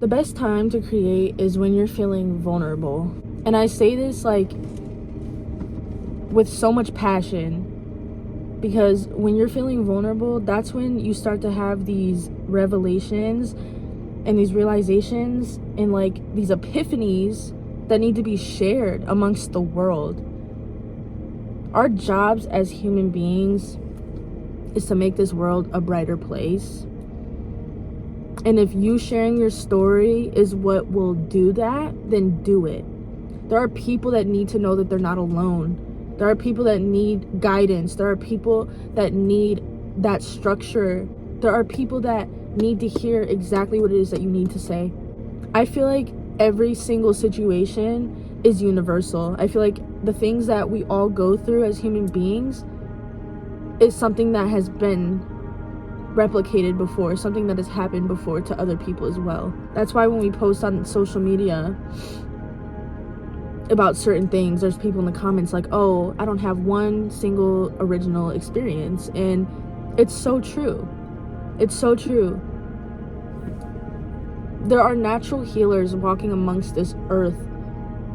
The best time to create is when you're feeling vulnerable. And I say this like with so much passion, because when you're feeling vulnerable, that's when you start to have these revelations and these realizations and like these epiphanies that need to be shared amongst the world. Our jobs as human beings is to make this world a brighter place. And if you sharing your story is what will do that, then do it. There are people that need to know that they're not alone. There are people that need guidance. There are people that need that structure. There are people that need to hear exactly what it is that you need to say. I feel like every single situation is universal. I feel like the things that we all go through as human beings is something that has been replicated before, something that has happened before to other people as well. That's why when we post on social media about certain things, there's people in the comments like, oh, I don't have one single original experience. And it's so true. It's so true. There are natural healers walking amongst this earth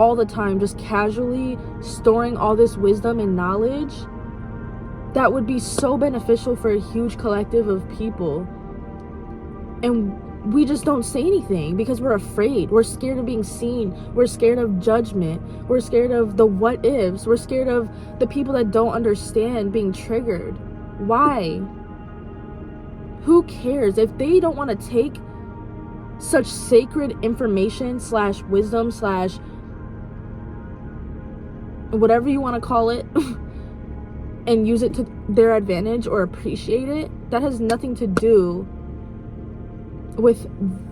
all the time, just casually storing all this wisdom and knowledge that would be so beneficial for a huge collective of people. And we just don't say anything because we're afraid. We're scared of being seen. We're scared of judgment. We're scared of the what ifs. We're scared of the people that don't understand being triggered. Why? Who cares? If they don't want to take such sacred information slash wisdom slash whatever you want to call it and use it to their advantage or appreciate it, that has nothing to do with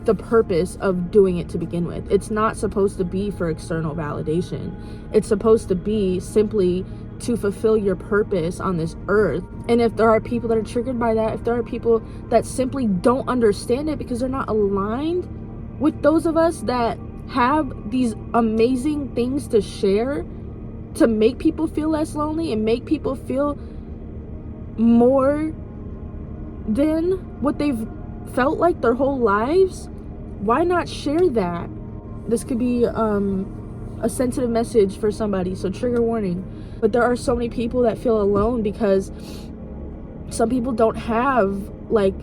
the purpose of doing it to begin with. It's not supposed to be for external validation. It's supposed to be simply to fulfill your purpose on this earth. And if there are people that are triggered by that, if there are people that simply don't understand it because they're not aligned with those of us that have these amazing things to share to make people feel less lonely and make people feel more than what they've felt like their whole lives, why not share that? This could be a sensitive message for somebody, so trigger warning. But there are so many people that feel alone because some people don't have like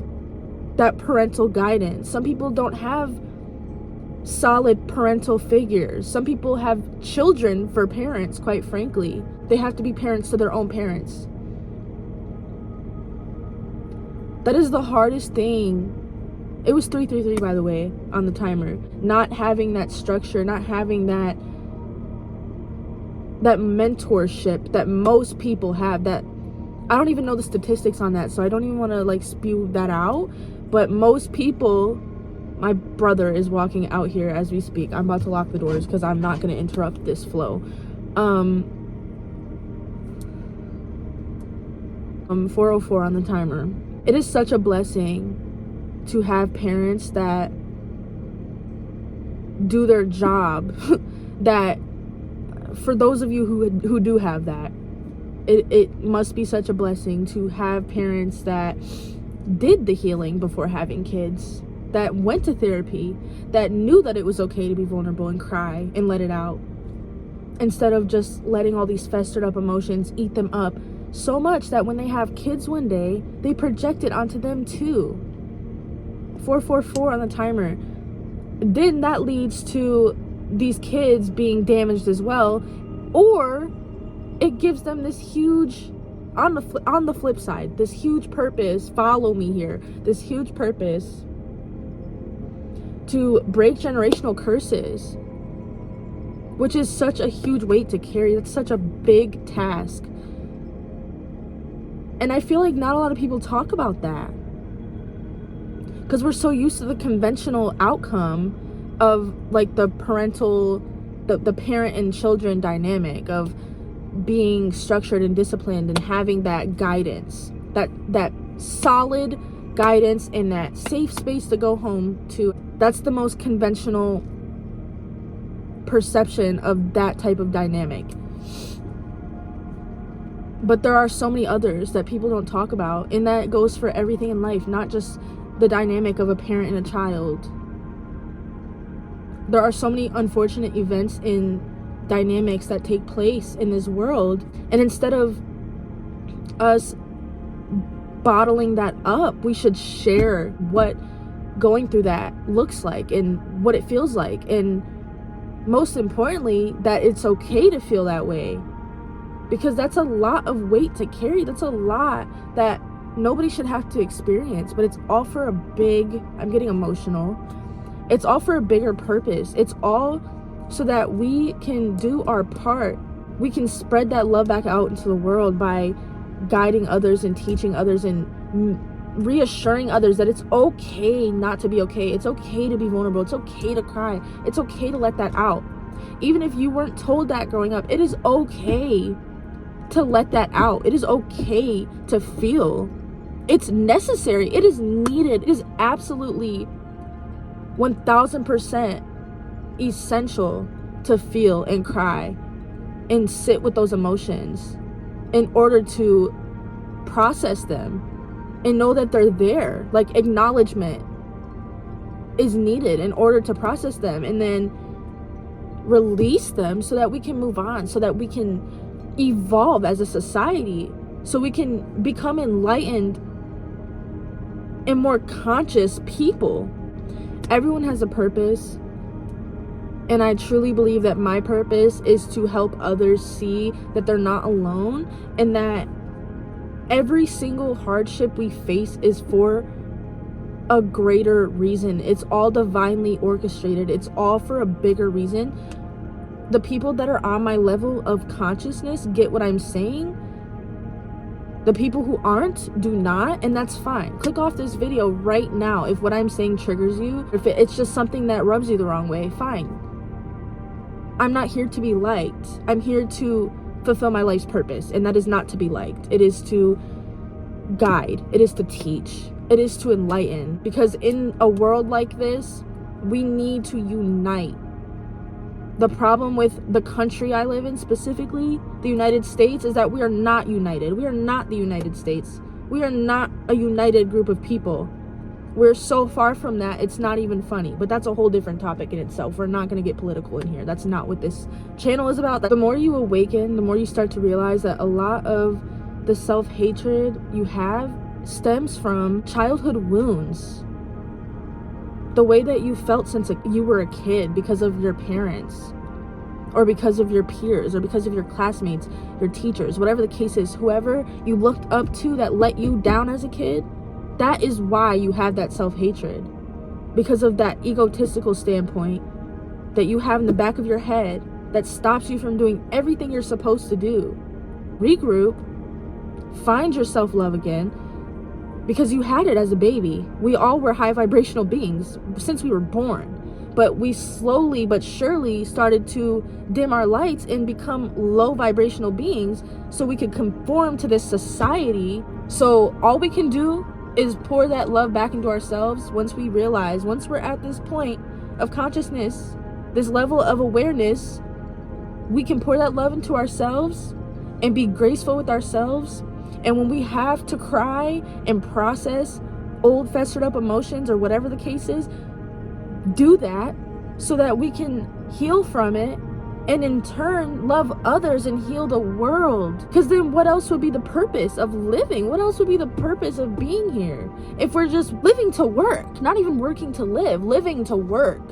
that parental guidance. Some people don't have solid parental figures. Some people have children for parents, quite frankly. They have to be parents to their own parents. That is the hardest thing. It was 333, by the way, on the timer. Not having that structure, not having that mentorship that most people have. That I don't even know the statistics on that, so I don't even want to like spew that out. But most people, my brother is walking out here as we speak. I'm about to lock the doors because I'm not going to interrupt this flow. 404 on the timer. It is such a blessing to have parents that do their job. That for those of you who do have that, it must be such a blessing to have parents that did the healing before having kids, that went to therapy, that knew that it was okay to be vulnerable and cry and let it out, instead of just letting all these festered up emotions eat them up so much that when they have kids one day, they project it onto them too. 444 on the timer. Then that leads to these kids being damaged as well, or it gives them this huge, on the flip side, this huge purpose, follow me here, this huge purpose to break generational curses, which is such a huge weight to carry. That's such a big task. And I feel like not a lot of people talk about that because we're so used to the conventional outcome of like the parental, the parent and children dynamic of being structured and disciplined and having that guidance, that solid guidance and that safe space to go home to. That's the most conventional perception of that type of dynamic. But there are so many others that people don't talk about, and that goes for everything in life, not just the dynamic of a parent and a child. There are so many unfortunate events and dynamics that take place in this world, and instead of us bottling that up, we should share what going through that looks like and what it feels like, and most importantly, that it's okay to feel that way, because that's a lot of weight to carry. That's a lot that nobody should have to experience, but it's all for a big, I'm getting emotional, it's all for a bigger purpose. It's all so that we can do our part. We can spread that love back out into the world by guiding others and teaching others and reassuring others that it's okay not to be okay. It's okay to be vulnerable. It's okay to cry. It's okay to let that out. Even if you weren't told that growing up, it is okay to let that out. It is okay to feel. It's necessary. It is needed. It is absolutely 1000% essential to feel and cry and sit with those emotions in order to process them and know that they're there. Like, acknowledgement is needed in order to process them, and then release them so that we can move on, so that we can evolve as a society, so we can become enlightened and more conscious people. Everyone has a purpose, and I truly believe that my purpose is to help others see that they're not alone, and that every single hardship we face is for a greater reason. It's all divinely orchestrated. It's all for a bigger reason. The people that are on my level of consciousness get what I'm saying. The people who aren't do not, and that's fine. Click off this video right now if what I'm saying triggers you. If it's just something that rubs you the wrong way, fine. I'm not here to be liked. I'm here to fulfill my life's purpose, and that is not to be liked. It is to guide. It is to teach. It is to enlighten. Because in a world like this, we need to unite. The problem with the country I live in, specifically the United States, is that we are not united. We are not the United States. We are not a united group of people. We're so far from that, it's not even funny. But that's a whole different topic in itself. We're not going to get political in here. That's not what this channel is about. The more you awaken, the more you start to realize that a lot of the self-hatred you have stems from childhood wounds. The way that you felt since you were a kid because of your parents, or because of your peers, or because of your classmates, your teachers, whatever the case is, whoever you looked up to that let you down as a kid, that is why you have that self-hatred. Because of that egotistical standpoint that you have in the back of your head that stops you from doing everything you're supposed to do. Regroup, find your self-love again, because you had it as a baby. We all were high vibrational beings since we were born, but we slowly but surely started to dim our lights and become low vibrational beings so we could conform to this society. So all we can do is pour that love back into ourselves once we realize, once we're at this point of consciousness, this level of awareness, we can pour that love into ourselves and be graceful with ourselves. And when we have to cry and process old festered up emotions or whatever the case is, do that so that we can heal from it and in turn love others and heal the world. Because then what else would be the purpose of living? What else would be the purpose of being here if we're just living to work? Not even working to live, living to work.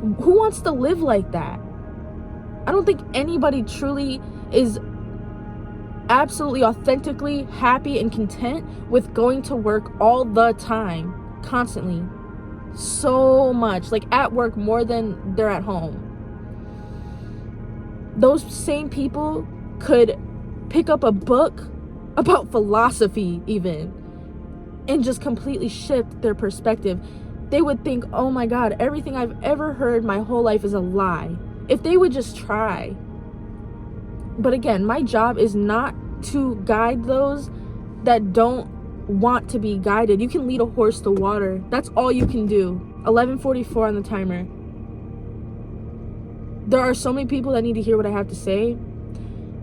Who wants to live like that? I don't think anybody truly is absolutely authentically happy and content with going to work all the time, constantly, so much, like at work more than they're at home. Those same people could pick up a book about philosophy even and just completely shift their perspective. They would think, oh my God, everything I've ever heard my whole life is a lie, if they would just try. But again, my job is not to guide those that don't want to be guided. You can lead a horse to water. That's all you can do. 11:44 on the timer. There are so many people that need to hear what I have to say.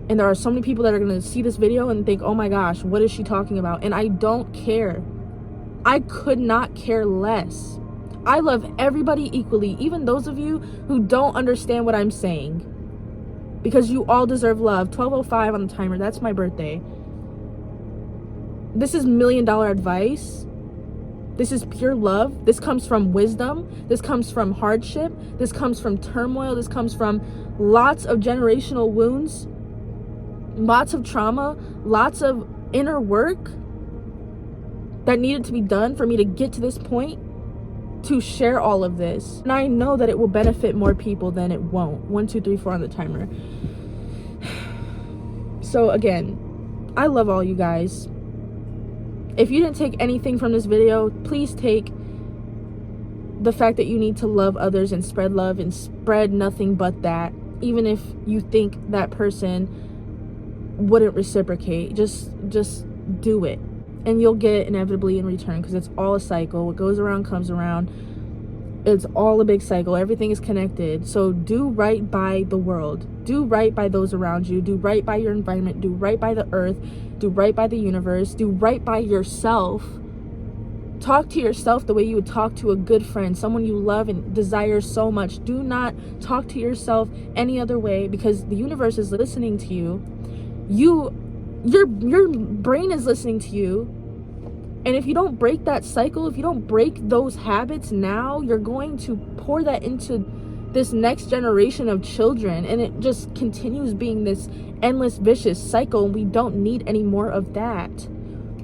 And there are so many people that are going to see this video and think, oh my gosh, what is she talking about? And I don't care. I could not care less. I love everybody equally, even those of you who don't understand what I'm saying, because you all deserve love. 12:05 on the timer. That's my birthday. This is $1 million advice. This is pure love. This comes from wisdom. This comes from hardship. This comes from turmoil. This comes from lots of generational wounds, lots of trauma, lots of inner work that needed to be done for me to get to this point, to share all of this. And I know that it will benefit more people than it won't. 1, 2, 3, 4 on the timer. So again, I love all you guys. If you didn't take anything from this video, please take the fact that you need to love others and spread love and spread nothing but that. Even if you think that person wouldn't reciprocate, just do it. And you'll get it inevitably in return, because it's all a cycle. What goes around comes around. It's all a big cycle. Everything is connected. So do right by the world. Do right by those around you. Do right by your environment. Do right by the earth. Do right by the universe. Do right by yourself. Talk to yourself the way you would talk to a good friend, someone you love and desire so much. Do not talk to yourself any other way, because the universe is listening to you. Your brain is listening to you. And if you don't break that cycle, if you don't break those habits now, you're going to pour that into this next generation of children, and it just continues being this endless vicious cycle, and we don't need any more of that.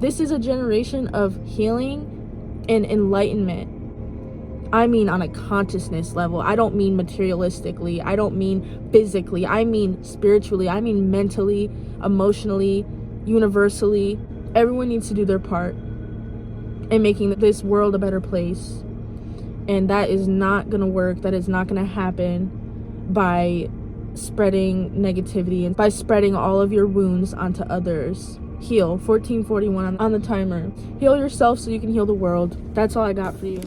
This is a generation of healing and enlightenment. I mean on a consciousness level. I don't mean materialistically. I don't mean physically. I mean spiritually. I mean mentally, emotionally, universally. Everyone needs to do their part in making this world a better place. And that is not gonna work. That is not gonna happen by spreading negativity and by spreading all of your wounds onto others. Heal. 14:41 on the timer. Heal yourself so you can heal the world. That's all I got for you.